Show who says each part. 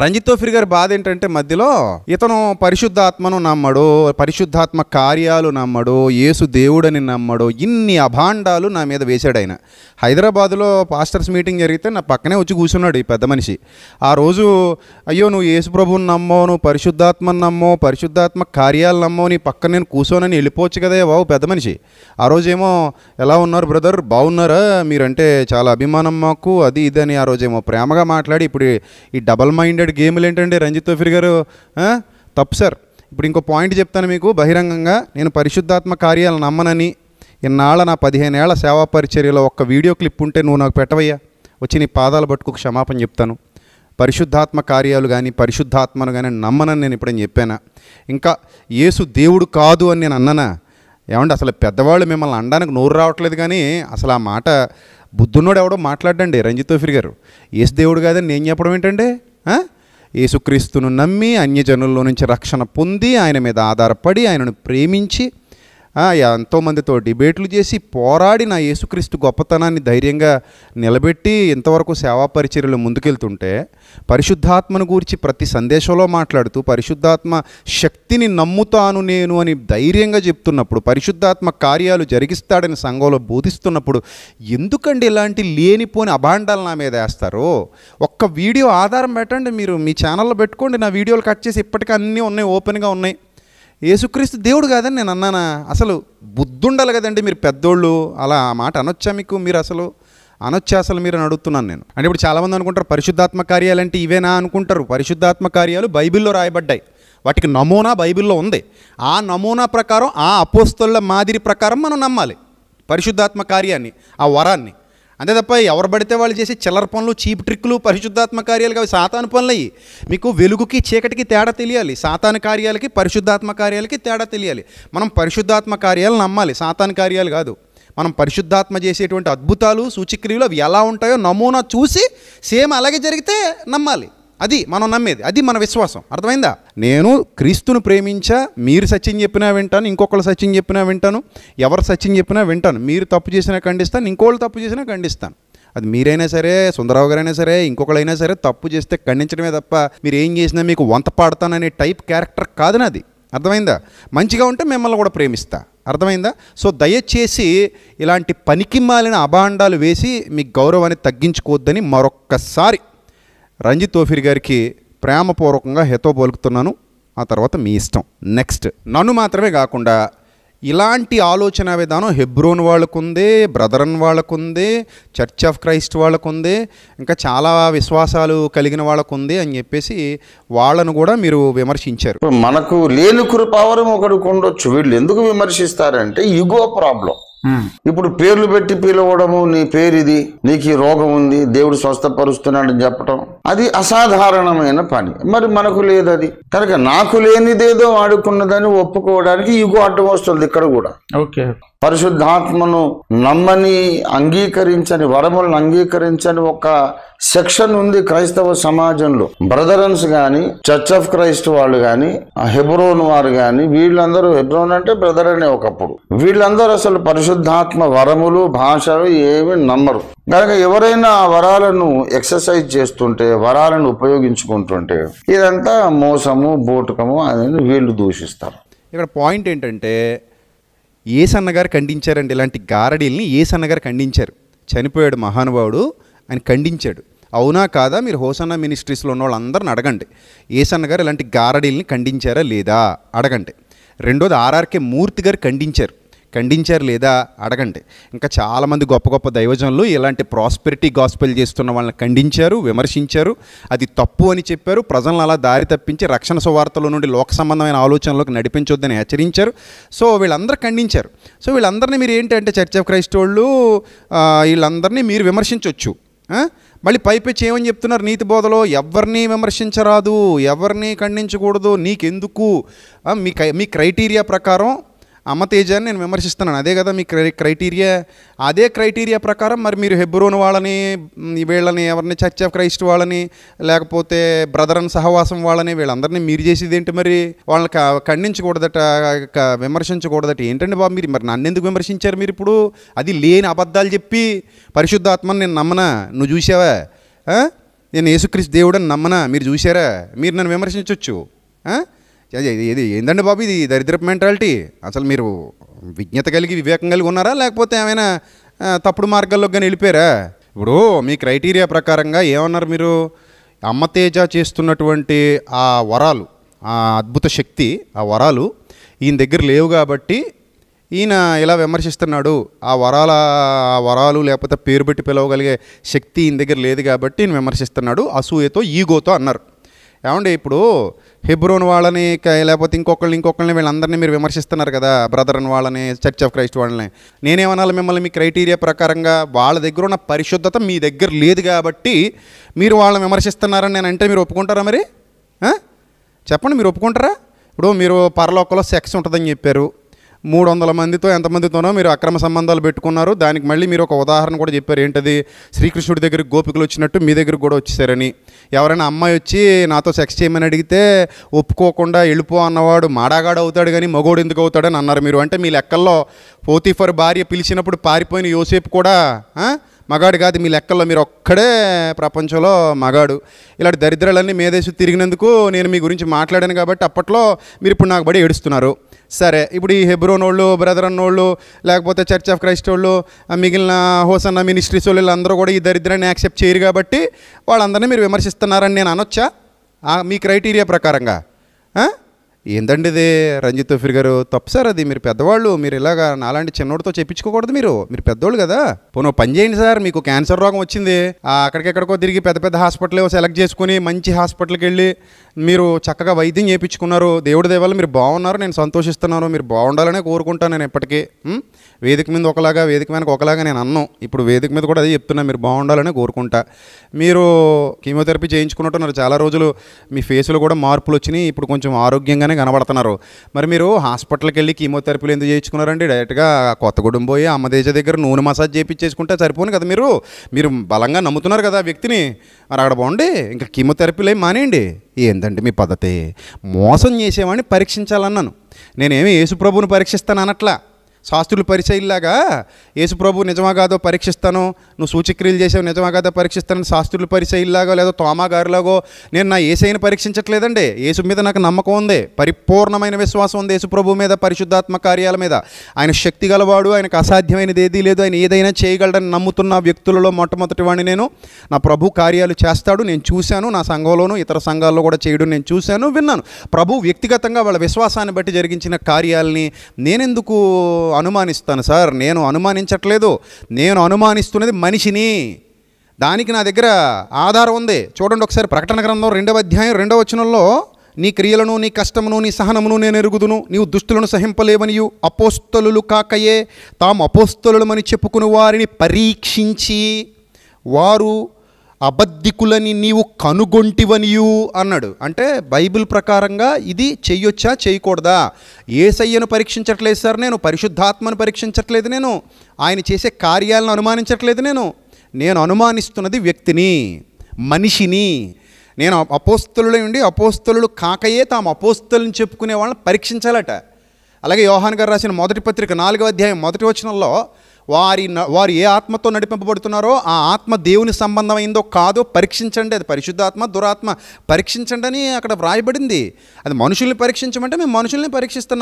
Speaker 1: రంజిత్ తోఫిర్ గారి బాధ ఏంటంటే మధ్యలో ఇతను పరిశుద్ధాత్మను నమ్మడు, పరిశుద్ధాత్మ కార్యాలు నమ్మడు, యేసు దేవుడని నమ్మడు, ఇన్ని అభాండాలు నా మీద వేశాడు ఆయన. హైదరాబాదులో పాస్టర్స్ మీటింగ్ జరిగితే నా పక్కనే వచ్చి కూర్చున్నాడు ఈ పెద్ద మనిషి. ఆ రోజు అయ్యో నువ్వు యేసు ప్రభువుని నమ్మవు, నువ్వు పరిశుద్ధాత్మను నమ్మవు, పరిశుద్ధాత్మ కార్యాలు నమ్మవు, నీ పక్కన నేను కూర్చోనని వెళ్ళిపోవచ్చు కదా బాబు పెద్ద మనిషి. ఆ రోజేమో ఎలా ఉన్నారు బ్రదర్, బాగున్నారా, మీరంటే చాలా అభిమానం మాకు, అది ఇది అని ఆ రోజేమో ప్రేమగా మాట్లాడి, ఇప్పుడు ఈ డబల్ మైండెడ్ గేములు ఏంటంటే రంజిత్ తోఫిర్ గారు తప్పు సార్. ఇప్పుడు ఇంకో పాయింట్ చెప్తాను మీకు బహిరంగంగా. నేను పరిశుద్ధాత్మ కార్యాలు నమ్మనని ఇన్నాళ్ళ నా 15 ఏళ్ల సేవా పరిచర్యలో ఒక్క వీడియో క్లిప్ ఉంటే నువ్వు నాకు పెట్టవయ్యా, వచ్చి నీ పాదాలు పట్టుకు క్షమాపణ చెప్తాను. పరిశుద్ధాత్మ కార్యాలు కానీ పరిశుద్ధాత్మను కానీ నమ్మనని నేను ఇప్పుడని చెప్పానా? ఇంకా యేసు దేవుడు కాదు అని నేను అన్నానా? ఏమంటే అసలు పెద్దవాళ్ళు మిమ్మల్ని అనడానికి నోరు రావట్లేదు, కానీ అసలు ఆ మాట బుద్ధున్నోడు ఎవడో మాట్లాడండి రంజిత్ తోఫిర్ గారు. యేసు దేవుడు కాదని నేను చెప్పడం ఏంటంటే, యేసుక్రీస్తును నమ్మి అన్యజనుల్లో నుంచి రక్షణ పొంది ఆయన మీద ఆధారపడి ఆయనను ప్రేమించి ఎంతోమందితో డిబేట్లు చేసి పోరాడి నా యేసుక్రీస్తు గొప్పతనాన్ని ధైర్యంగా నిలబెట్టి ఇంతవరకు సేవా పరిచర్యలు ముందుకెళ్తుంటే, పరిశుద్ధాత్మను గురించి ప్రతి సందేశంలో మాట్లాడుతూ పరిశుద్ధాత్మ శక్తిని నమ్ముతాను నేను అని ధైర్యంగా చెప్తున్నప్పుడు, పరిశుద్ధాత్మ కార్యాలు జరిగిస్తాడని సంఘంలో బోధిస్తున్నప్పుడు ఎందుకండి ఇలాంటి లేనిపోని అభాండాలు నా మీద వేస్తారు? ఒక్క వీడియో ఆధారం పెట్టండి, మీరు మీ ఛానల్లో పెట్టుకోండి, నా వీడియోలు కట్ చేసి ఇప్పటికీ అన్నీ ఉన్నాయి, ఓపెన్గా ఉన్నాయి. యేసుక్రీస్తు దేవుడు కాదని నేను అన్నానా? అసలు బుద్ధుండాలి కదండి మీరు పెద్దోళ్ళు, అలా ఆ మాట అనొచ్చా మీకు? మీరు అసలు అనొచ్చా అసలు మీరు అని అడుగుతున్నాను నేను. అంటే ఇప్పుడు చాలామంది అనుకుంటారు పరిశుద్ధాత్మ కార్యాలు అంటే ఇవేనా అనుకుంటారు. పరిశుద్ధాత్మ కార్యాలు బైబిల్లో రాయబడ్డాయి, వాటికి నమూనా బైబిల్లో ఉంది. ఆ నమూనా ప్రకారం, ఆ అపోస్తలుల మాదిరి ప్రకారం మనం నమ్మాలి పరిశుద్ధాత్మ కార్యాన్ని, ఆ వరాన్ని. అంతే తప్ప ఎవరు పడితే వాళ్ళు చేసి చిల్లర పనులు, చీప్ ట్రిక్లు పరిశుద్ధాత్మ కార్యాలు అవి సాతాను పనులు అయ్యి. మీకు వెలుగుకి చీకటికి తేడా తెలియాలి, సాతాను కార్యాలకి పరిశుద్ధాత్మ కార్యాలకి తేడా తెలియాలి. మనం పరిశుద్ధాత్మ కార్యాలు నమ్మాలి, సాతాను కార్యాలు కాదు. మనం పరిశుద్ధాత్మ చేసేటువంటి అద్భుతాలు, సూచక్రియలు అవి ఎలా ఉంటాయో నమూనా చూసి సేమ్ అలాగే జరిగితే నమ్మాలి. అది మనం నమ్మేది, అది మన విశ్వాసం. అర్థమైందా? నేను క్రీస్తును ప్రేమించా, మీరు సత్యం చెప్పినా వింటాను, ఇంకొకళ్ళు సత్యం చెప్పినా వింటాను, ఎవరు సత్యం చెప్పినా వింటాను. మీరు తప్పు చేసినా ఖండిస్తాను, ఇంకోళ్ళు తప్పు చేసినా ఖండిస్తాను. అది మీరైనా సరే, సుందరరావు గారైనా సరే, ఇంకొకళ్ళైనా సరే, తప్పు చేస్తే ఖండించడమే తప్ప మీరు ఏం చేసినా మీకు వంత పాడతాననే టైప్ క్యారెక్టర్ కాదు నాది. అర్థమైందా? మంచిగా ఉంటే మిమ్మల్ని కూడా ప్రేమిస్తా. అర్థమైందా? సో దయచేసి ఇలాంటి పనికిమాలిన అభాండాలు వేసి మీ గౌరవాన్ని తగ్గించుకోవద్దని మరొక్కసారి రంజిత్ తోఫిర్ గారికి ప్రేమపూర్వకంగా హెతో పలుకుతున్నాను. ఆ తర్వాత మీ ఇష్టం. నెక్స్ట్, నన్ను మాత్రమే కాకుండా ఇలాంటి ఆలోచన విధానం హెబ్రోన్ వాళ్ళకుంది, బ్రదరన్ వాళ్ళకుంది, చర్చ్ ఆఫ్ క్రైస్ట్ వాళ్ళకుంది, ఇంకా చాలా విశ్వాసాలు కలిగిన వాళ్ళకుంది అని చెప్పేసి వాళ్ళను కూడా మీరు విమర్శించారు.
Speaker 2: మనకు లేని కృపావరం ఒకరికి ఉండొచ్చు. వీళ్ళు ఎందుకు విమర్శిస్తారంటే ఈగో ప్రాబ్లం. ఇప్పుడు పేర్లు పెట్టి పిలవడము, నీ పేరు ఇది, నీకు ఈ రోగం ఉంది, దేవుడు స్వస్థపరుస్తున్నాడని చెప్పడం, అది అసాధారణమైన పని. మరి మనకు లేదు అది. కనుక నాకు లేనిదేదో వాడుకున్నదని ఒప్పుకోవడానికి ఈగో అడ్డం వస్తుంది ఇక్కడ కూడా.
Speaker 3: ఓకే,
Speaker 2: పరిశుద్ధాత్మను నమ్మని, అంగీకరించని, వరములను అంగీకరించని ఒక సెక్షన్ ఉంది క్రైస్తవ సమాజంలో. బ్రదరన్స్ కానీ, చర్చ్ ఆఫ్ క్రైస్ట్ వాళ్ళు కానీ, హెబ్రోన్ వారు కానీ, వీళ్ళందరూ, హెబ్రోన్ అంటే బ్రదర్ అనే ఒకప్పుడు, వీళ్ళందరూ అసలు పరిశుద్ధాత్మ వరములు, భాషలు ఏమి నమ్మరు. కనుక ఎవరైనా ఆ వరాలను ఎక్సర్సైజ్ చేస్తుంటే, వరాలను ఉపయోగించుకుంటుంటే ఇదంతా మోసము, బోటుకము అని వీళ్ళు దూషిస్తారు.
Speaker 1: ఇక్కడ పాయింట్ ఏంటంటే, ఏసన్న గారు ఖండించారండి ఇలాంటి గారడీల్ని. ఏసన్న గారు ఖండించారు, చనిపోయాడు మహానుభావుడు అని ఖండించాడు. అవునా కాదా? మీరు హోసన్నా మినిస్ట్రీస్లో ఉన్న వాళ్ళందరిని అడగండి, ఏసన్న గారు ఇలాంటి గారడీల్ని ఖండించారా లేదా అడగండి. రెండోది, ఆర్ఆర్కే మూర్తి గారు ఖండించారు లేదా అడగండి. ఇంకా చాలామంది గొప్ప గొప్ప దైవజనులు ఇలాంటి ప్రాస్పెరిటీ గాస్పెల్ చేస్తున్న వాళ్ళని ఖండించారు, విమర్శించారు, అది తప్పు అని చెప్పారు, ప్రజలను అలా దారి తప్పించి రక్షణ సువార్తల నుండి లోక సంబంధమైన ఆలోచనలోకి నడిపించొద్దని హెచ్చరించారు. సో వీళ్ళందరూ ఖండించారు. సో వీళ్ళందరినీ మీరు ఏంటంటే చర్చ్ ఆఫ్ క్రైస్ట్ వాళ్ళు వీళ్ళందరినీ మీరు విమర్శించవచ్చు. మళ్ళీ పైపెచ్చి ఏమని చెప్తున్నారు నీతి బోధలో? ఎవరిని విమర్శించరాదు, ఎవరిని ఖండించకూడదు, నీకెందుకు, మీ క్రైటీరియా ప్రకారం అమ్మతేజాన్ని నేను విమర్శిస్తున్నాను, అదే కదా మీ క్రైటీరియా. అదే క్రైటీరియా ప్రకారం మరి మీరు హెబ్రోన్ వాళ్ళని, వీళ్ళని, ఎవరిని, చర్చ్ ఆఫ్ క్రైస్ట్ వాళ్ళని, లేకపోతే బ్రదరన్ సహవాసం వాళ్ళని, వీళ్ళందరినీ మీరు చేసేది ఏంటి? మరి వాళ్ళని ఖండించకూడదట, విమర్శించకూడదట. ఏంటండి బాబు మీరు? మరి నన్ను ఎందుకు విమర్శించారు మీరు ఇప్పుడు? అది లేని అబద్ధాలు చెప్పి పరిశుద్ధాత్మని నేను నమ్మనా? నువ్వు చూసావా? నేను యేసుక్రీస్తు దేవుడని నమ్మనా? మీరు చూసారా? మీరు నన్ను విమర్శించవచ్చు. ఇది ఏందండి బాబు, ఇది దరిద్రపు మెంటాలిటీ. అసలు మీరు విజ్ఞత కలిగి వివేకం కలిగి ఉన్నారా, లేకపోతే ఏమైనా తప్పుడు మార్గాల్లోకి కానీ వెళ్ళిపోయారా? ఇప్పుడు మీ క్రైటీరియా ప్రకారంగా ఏమన్నారు మీరు? అమ్మతేజ చేస్తున్నటువంటి ఆ వరాలు, ఆ అద్భుత శక్తి, ఆ వరాలు ఈయన దగ్గర లేవు కాబట్టి ఈయన ఇలా విమర్శిస్తున్నాడు. ఆ వరాలు లేకపోతే పేరు పెట్టి పిలవగలిగే శక్తి ఈయన దగ్గర లేదు కాబట్టి ఈయన విమర్శిస్తున్నాడు అసూయతో, ఈగోతో అన్నారు. ఏమండి, ఇప్పుడు హెబ్రోన్ వాళ్ళని లేకపోతే ఇంకొకళ్ళని వీళ్ళందరినీ మీరు విమర్శిస్తున్నారు కదా, బ్రదరన్ వాళ్ళని, చర్చ్ ఆఫ్ క్రైస్ట్ వాళ్ళని. నేనేమనాలి మిమ్మల్ని? మీ క్రైటీరియా ప్రకారంగా వాళ్ళ దగ్గర ఉన్న పరిశుద్ధత మీ దగ్గర లేదు కాబట్టి మీరు వాళ్ళని విమర్శిస్తున్నారని నేను అంటే మీరు ఒప్పుకుంటారా? మరి చెప్పండి, మీరు ఒప్పుకుంటారా? ఇప్పుడు మీరు పరలోకంలో సెక్స్ ఉంటుందని చెప్పారు. 300 మందితో ఎంతమందితోనో మీరు అక్రమ సంబంధాలు పెట్టుకున్నారు. దానికి మళ్ళీ మీరు ఒక ఉదాహరణ కూడా చెప్పారు. ఏంటది? శ్రీకృష్ణుడి దగ్గరికి గోపికలు వచ్చినట్టు మీ దగ్గరికి కూడా వచ్చేసారని. ఎవరైనా అమ్మాయి వచ్చి నాతో సెక్స్ చేయమని అడిగితే ఒప్పుకోకుండా వెళ్ళిపో అన్నవాడు మాడాగాడు అవుతాడు కానీ మగోడు ఎందుకు అవుతాడని అన్నారు మీరు. అంటే మీ లెక్కల్లో పోతీఫర్ భార్య పిలిచినప్పుడు పారిపోయిన యోసేపు కూడా మగాడు కాదు మీ లెక్కల్లో. మీరు ఒక్కడే ప్రపంచంలో మగాడు. ఇలాంటి దరిద్రాలన్నీ మేదేసి తిరిగినందుకు నేను మీ గురించి మాట్లాడాను కాబట్టి అప్పట్లో మీరు ఇప్పుడు నాకు బడి ఏడుస్తున్నారు. సరే, ఇప్పుడు ఈ హెబ్రోన్ వాళ్ళు, బ్రదర్ అన్నోళ్ళు, లేకపోతే చర్చ్ ఆఫ్ క్రైస్ట్ వాళ్ళు, మిగిలిన హోసన్న మినిస్ట్రీస్ వాళ్ళు అందరూ కూడా ఈ దరిద్రాన్ని యాక్సెప్ట్ చేయరు కాబట్టి వాళ్ళందరినీ మీరు విమర్శిస్తున్నారని నేను అనొచ్చా మీ క్రైటీరియా ప్రకారంగా? ఏందండి ఇది రంజిత్ తోఫీర్ గారు? తప్పు సార్ అది. మీరు పెద్దవాళ్ళు, మీరు ఇలాగా నాలాంటి చిన్నోడితో చెప్పించుకోకూడదు. మీరు పెద్దోళ్ళు కదా. పోనీ పని చేయండి సార్, మీకు క్యాన్సర్ రోగం వచ్చింది, అక్కడికెక్కడికో తిరిగి పెద్ద హాస్పిటల్ సెలెక్ట్ చేసుకుని మంచి హాస్పిటల్కి వెళ్ళి మీరు చక్కగా వైద్యం చేయించుకున్నారు. దేవుడి దయ వల్ల మీరు బాగున్నారు, నేను సంతోషిస్తున్నాను. మీరు బాగుండాలనే కోరుకుంటాను నేను ఎప్పటికీ. వేదిక మీద ఒకలాగా, వేదిక మీద ఒకలాగా నేను అన్నాను. ఇప్పుడు వేదిక మీద కూడా అదే చెప్తున్నా, మీరు బాగుండాలనే కోరుకుంటా. మీరు కీమోథెరపీ చేయించుకున్నట్టున్నారు చాలా రోజులు, మీ ఫేస్లో కూడా మార్పులు వచ్చినాయి, ఇప్పుడు కొంచెం ఆరోగ్యంగానే కనబడుతున్నారు. మరి మీరు హాస్పిటల్కి వెళ్ళి కీమోథెరపీలు ఎందుకు చేయించుకున్నారండి? డైరెక్ట్గా కొత్తగూడెం పోయి అమ్మదేశ దగ్గర నూనె మసాజ్ చేయించేసుకుంటే సరిపోను కదా. మీరు బలంగా నమ్ముతున్నారు కదా ఆ వ్యక్తిని. మరి అక్కడ బాగుండి ఇంకా కీమోథెరపీలు ఏమి మానేయండి. ఏందండి మీ పద్ధతి? మోసం చేసేవాడిని పరీక్షించాలన్నాను. నేనేమి యేసుప్రభుని పరీక్షిస్తాను అనట్లా. శాస్త్రులు పరిచయిల్లాగా యేసుప్రభు నిజమా కాదో పరీక్షిస్తాను, నువ్వు సూచక్రియలు చేసావు నిజమా కాదో పరీక్షిస్తాను, శాస్త్రులు పరిచయిల్లాగో లేదో తోమా గారిలాగో నేను నా యేసయ్యని పరీక్షించట్లేదండి. యేసు మీద నాకు నమ్మకం ఉంది, పరిపూర్ణమైన విశ్వాసం ఉంది యేసుప్రభు మీద, పరిశుద్ధాత్మ కార్యాల మీద. ఆయన శక్తి గలవాడు, ఆయనకు అసాధ్యమైనది ఏదీ లేదు, ఆయన ఏదైనా చేయగలడని నమ్ముతున్న వ్యక్తులలో మొట్టమొదటి వాడిని నేను. నా ప్రభు కార్యాలు చేస్తాడు, నేను చూశాను. నా సంఘంలోనూ ఇతర సంఘాల్లో కూడా చేయడం నేను చూశాను, విన్నాను. ప్రభు వ్యక్తిగతంగా వాళ్ళ విశ్వాసాన్ని బట్టి జరిగించిన కార్యాలని నేనెందుకు అనుమానిస్తాను సార్? నేను అనుమానించట్లేదు, నేను అనుమానిస్తున్నది మనిషిని. దానికి నా దగ్గర ఆధారం ఉంది. చూడండి ఒకసారి ప్రకటన గ్రంథం 2వ అధ్యాయం 2వ వచనంలో, నీ క్రియలను, నీ కష్టమును, నీ సహనమును నేను ఎరుగుదును, నీవు దుష్టులను సహింపలేవనియు అపోస్తలులు కాకయే తాము అపోస్తలులమని చెప్పుకుని వారిని పరీక్షించి వారు అబద్ధికులని నీవు కనుగొంటివనియు అన్నాడు. అంటే బైబిల్ ప్రకారంగా ఇది చెయ్యొచ్చా చేయకూడదా? యేసయ్యను పరీక్షించట్లేదు సార్, నేను పరిశుద్ధాత్మను పరీక్షించట్లేదు, నేను ఆయన చేసే కార్యాలను అనుమానించట్లేదు, నేను అనుమానిస్తున్నది వ్యక్తిని, మనిషిని. నేను అపోస్తలులై ఉండి అపోస్తలులు కాకయే తాము అపోస్తలుని చెప్పుకునే వాళ్ళని పరీక్షించాలట. అలాగే యోహాను గారు రాసిన మొదటి పత్రిక 4వ అధ్యాయం 1వ వచనంలో వారు ఏ ఆత్మతో నడిపింపబడుతున్నారో ఆ ఆత్మ దేవుని సంబంధమైందో కాదో పరీక్షించండి, అది పరిశుద్ధాత్మ దురాత్మ పరీక్షించండి అని అక్కడ వ్రాయబడింది. అది మనుషుల్ని పరీక్షించమంటే మేము మనుషుల్ని పరీక్షిస్తున్నాం.